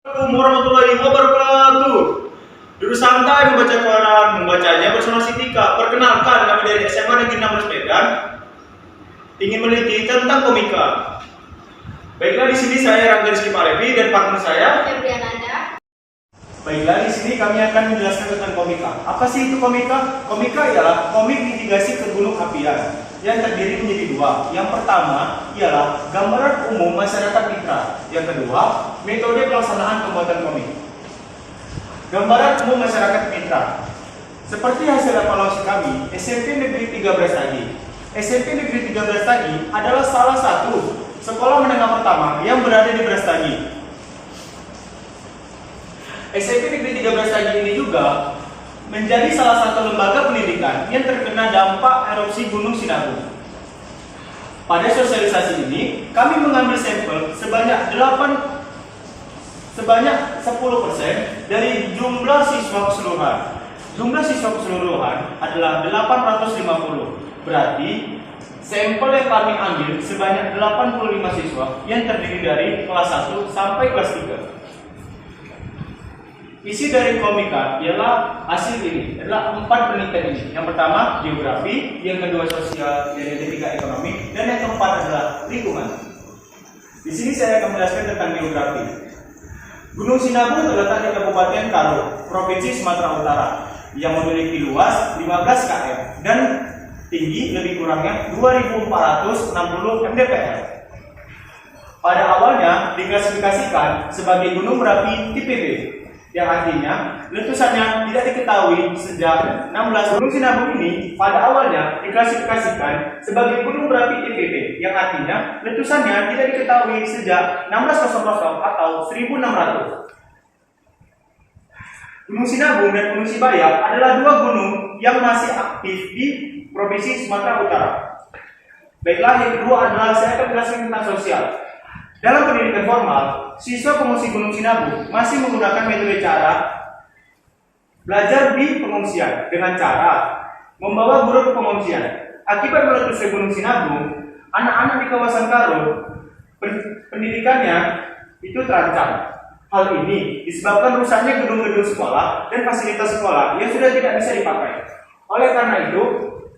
Assalamualaikum warahmatullahi wabarakatuh. Duduk santai membaca koran, membacanya bersama Sitika. Perkenalkan, kami dari SMA Negeri 16 Medan ingin meneliti tentang komika. Baiklah, di sini saya Rangga Rizky Palevi dan partner saya Febriananda. Baiklah, di sini kami akan menjelaskan tentang komika. Apa sih itu komika? Komika ialah komik mitigasi ke gunung apian yang terdiri menjadi dua. Yang pertama ialah gambaran umum masyarakat mitra. Yang kedua, metode pelaksanaan pembuatan komik. Gambaran umum masyarakat mitra. Seperti hasil evaluasi kami, SMP Negeri 13 Tagi. SMP Negeri 13 Tagi adalah salah satu sekolah menengah pertama yang berada di Brastagi. SMP Negeri 13 Tagi ini juga menjadi salah satu lembaga pendidikan yang terkena dampak erupsi Gunung Sinabung. Pada sosialisasi ini, kami mengambil sampel sebanyak 10% dari jumlah siswa keseluruhan. Jumlah siswa keseluruhan adalah 850. Berarti sampel yang kami ambil sebanyak 85 siswa yang terdiri dari kelas 1 sampai kelas 3. Isi dari komika ialah hasil ini, adalah 4 penelitian ini. Yang pertama geografi, yang kedua sosial dan etika ekonomi, dan yang keempat adalah lingkungan. Di sini saya akan menjelaskan tentang geografi. Gunung Sinabung terletak di Kabupaten Karo, Provinsi Sumatera Utara, yang memiliki luas 15 km dan tinggi lebih kurangnya 2.460 mdpl. Pada awalnya diklasifikasikan sebagai gunung berapi tipe B, yang artinya letusannya tidak diketahui sejak 16. Gunung Sinabung ini pada awalnya diklasifikasikan sebagai gunung berapi tipe B, yang artinya letusannya tidak diketahui sejak 1600 atau 1600. Gunung Sinabung dan Gunung Sibayak adalah dua gunung yang masih aktif di Provinsi Sumatera Utara. Baiklah, yang kedua adalah saya akan menjelaskan tentang sosial. Dalam pendidikan formal, siswa pengungsi Gunung Sinabung masih menggunakan metode cara belajar di pengungsian dengan cara membawa guru ke pengungsian. Akibat meletusnya Gunung Sinabung, anak-anak di kawasan Karo pendidikannya itu terancam. Hal ini disebabkan rusaknya gedung-gedung sekolah dan fasilitas sekolah yang sudah tidak bisa dipakai. Oleh karena itu,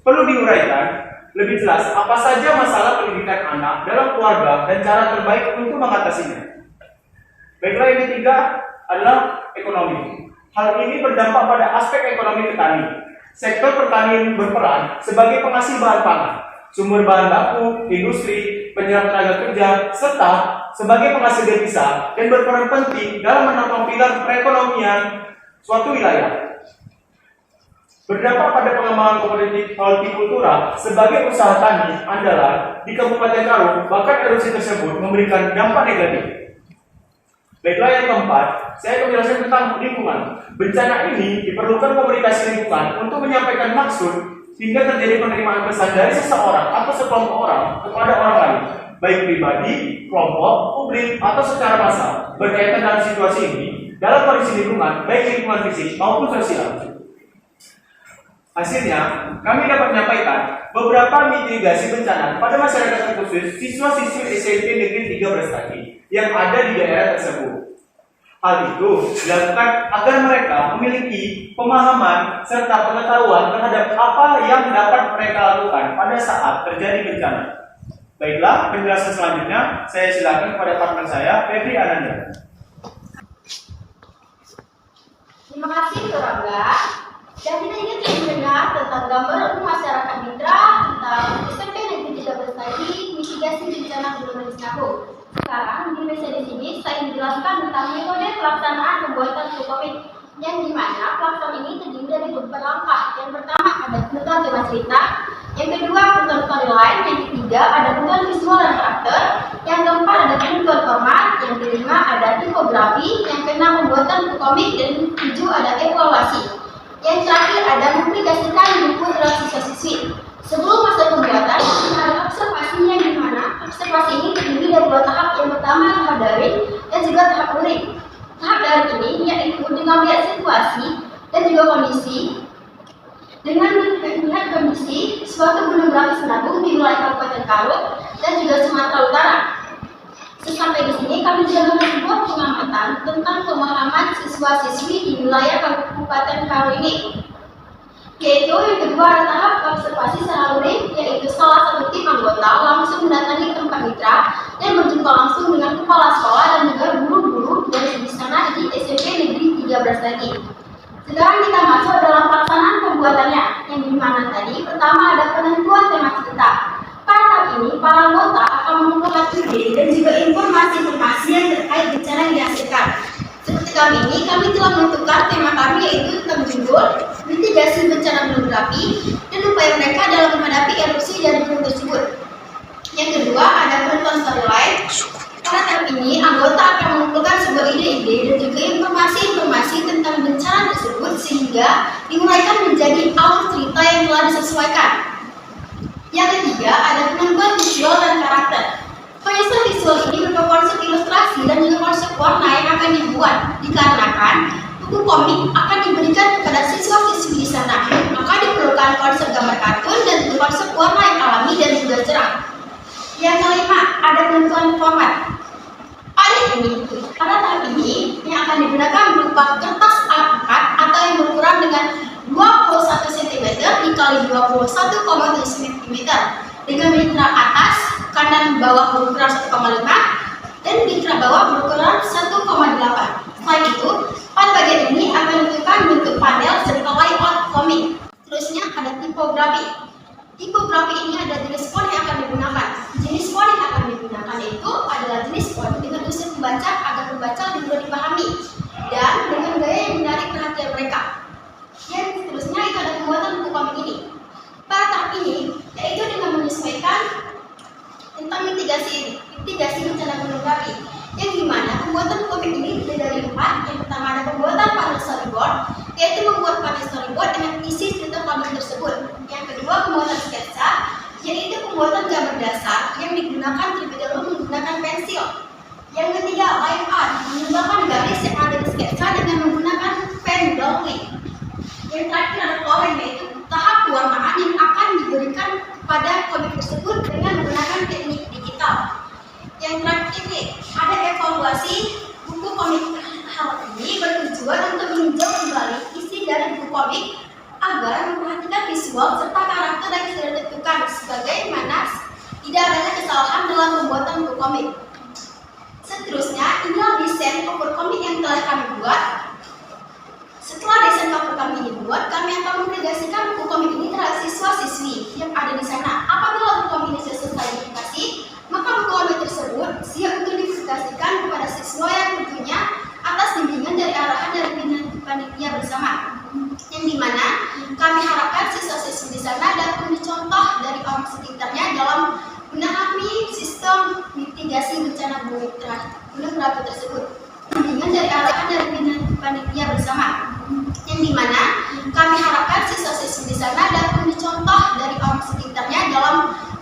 perlu diuraikan lebih jelas apa saja masalah pendidikan anak dalam keluarga dan cara terbaik untuk mengatasinya. Baiklah, yang ketiga adalah ekonomi. Hal ini berdampak pada aspek ekonomi petani. Sektor pertanian berperan sebagai penghasil bahan pangan, sumber bahan baku, industri, penyerap tenaga kerja, serta sebagai penghasil devisa dan berperan penting dalam menopang pilar perekonomian suatu wilayah. Berdampak pada pengembangan komoditi hortikultura sebagai usaha tani andalan di Kabupaten Karo, bahkan erupsi tersebut memberikan dampak negatif. Baiklah, yang keempat, saya akan menjelaskan tentang lingkungan. Bencana ini diperlukan komunikasi lingkungan untuk menyampaikan maksud hingga terjadi penerimaan pesan dari seseorang atau sekelompok orang kepada orang lain, baik pribadi, kelompok, publik, atau secara massal. Berkaitan dengan situasi ini dalam kondisi lingkungan, baik lingkungan fisik maupun sosial. Hasilnya, kami dapat menyampaikan beberapa mitigasi bencana pada masyarakat, khusus siswa-siswi SMP Negeri 13 Tagi yang ada di daerah tersebut. Hal itu dilakukan agar mereka memiliki pemahaman serta pengetahuan terhadap apa yang dapat mereka lakukan pada saat terjadi bencana. Baiklah, penjelasan selanjutnya saya silakan kepada partner saya, Febriananda. Terima kasih, Rangga. Dan kita ingin mendengar tentang gambaran masyarakat mitra tentang SMP Negeri 13 Tagi mitigasi bencana Gunung Sinabung. Sekarang di meja di sini saya menjelaskan tentang metode pelaksanaan pembuatan komik, yang dimana pelaksanaan ini terdiri dari beberapa langkah. Yang pertama ada penuturan tema cerita, yang kedua penuturan line, yang ketiga ada penuturan visual dan karakter, yang keempat ada penuturan format, yang kelima ada tipografi, yang keenam pembuatan komik, dan tujuh ada evaluasi. Yang terakhir ada mempublikasikan buku dalam siswa-siswi. Sebelum masa pembuatan, ada observasi, yang dimana observasi ini terdiri dari dua tahap. Yang pertama tahap daring dan juga tahap luring. Tahap daring ini yaitu dengan melihat situasi dan juga kondisi, dengan melihat kondisi suatu gunung berapi Sinabung di wilayah Kabupaten Karo dan juga Sumatera Utara. Sampai di sini kami juga membuat pengamatan tentang pemahaman siswa-siswi di wilayah Kabupaten Karo ini. Yaitu yang kedua ada tahap observasi secara luring, yaitu salah satu tim anggota langsung mendatangi tempat mitra dan berjumpa langsung dengan kepala sekolah dan juga guru-guru dari di sana di SMP Negeri 13 tadi. Sekarang kita masuk dalam pelaksanaan pembuatannya, yang dimana tadi pertama ada penentuan tema cerita. Pada tahap ini, para anggota akan mengumpulkan ide dan juga informasi-informasi yang terkait bencana yang dihasilkan. Seperti kali ini, kami telah menentukan tema kami yaitu tentang judul mitigasi bencana gunung berapi dan upaya mereka dalam menghadapi erupsi dari gunung tersebut. Yang kedua, ada penentuan storyline. Pada tahap ini, anggota akan mengumpulkan sebuah ide-ide dan juga informasi-informasi tentang bencana tersebut sehingga dimulaikan menjadi alur cerita yang telah disesuaikan. Yang ketiga, ada penentuan visual dan karakter. Penyusunan visual ini berupa konsep ilustrasi dan juga konsep warna yang akan dibuat dikarenakan buku komik akan diberikan kepada siswa-siswi di sana. Maka diperlukan konsep gambar kartun dan juga konsep warna yang alami dan juga cerah. Yang kelima, ada penentuan format. Pada tahap ini yang akan digunakan berupa kertas A4 atau yang berukuran dengan 21 cm dikali 21,7 cm dengan mitra atas, kanan, bawah berukuran 1,5 dan mitra bawah berukuran 1,8. Selain itu, pada bagian ini akan ditentukan bentuk panel serta layout komik. Terusnya ada tipografi. Tipografi ini ada jenis font yang akan digunakan. Jenis font yang akan digunakan itu adalah jenis font dengan unsur pembaca agar pembaca lebih mudah dipahami dan dengan gaya yang menarik perhatian mereka. Yang seterusnya itu ada pembuatan buku komik ini. Pada tahap ini, yaitu dengan menyesuaikan tentang mitigasi bencana gunung berapi, yang dimana pembuatan komik ini terdiri dari 4. Yang pertama ada pembuatan panel storyboard, yaitu membuat panel storyboard dengan isi cerita komik tersebut. Yang kedua pembuatan sketsa, yaitu pembuatan gambar dasar yang digunakan terlebih dahulu menggunakan pensil. Yang ketiga line art, mengembangkan garis yang ada di sketsa dengan menggunakan pen drawing. Yang terakhir ada flowing, yaitu tahap pewarnaan yang akan diberikan pada komik tersebut dengan menggunakan teknik digital. Yang terakhir ini ada evaluasi buku komik. Hal ini bertujuan untuk meninjau kembali isi dari buku komik agar memperhatikan visual serta karakter yang sudah ditentukan sebagaimana tidak adanya kesalahan dalam pembuatan buku komik. Seterusnya, inilah desain cover komik yang telah kami buat. Setelah desain cover kami ini dibuat, kami akan mendelegasikan buku komik ini terhadap siswa-siswi yang ada di sana. Apabila buku komik ini sudah selesai dipublikasi, maka buku komik tersebut siap untuk dipublikasikan kepada siswa yang tentunya atas bimbingan dari arahan dari panitia bersama. Yang dimana kami harapkan siswa-siswi di sana dapat mencontoh dari orang sekitarnya dalam menangani sistem mitigasi bencana gunung berapi tersebut. Bimbingan dari arahan dari panitia bersama. Yang dimana kami harapkan siswa-siswi di sana dapat mencontoh dari orang sekitarnya dalam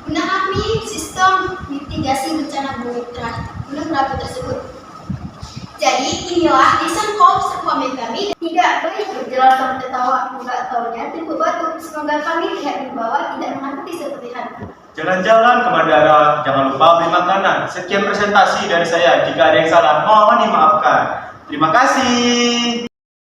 menangani sistem mitigasi bencana gunung berapi tersebut. Jadi inilah desain konsep komik kami. Tidak baik berjalan sampai tertawa enggak taunya timbul batuk. Semoga kami lihat di bawah tidak menghantui seperti hantu. Jalan-jalan ke bandara, jangan lupa beli makanan. Sekian presentasi dari saya. Jika ada yang salah, mohon dimaafkan. Terima kasih.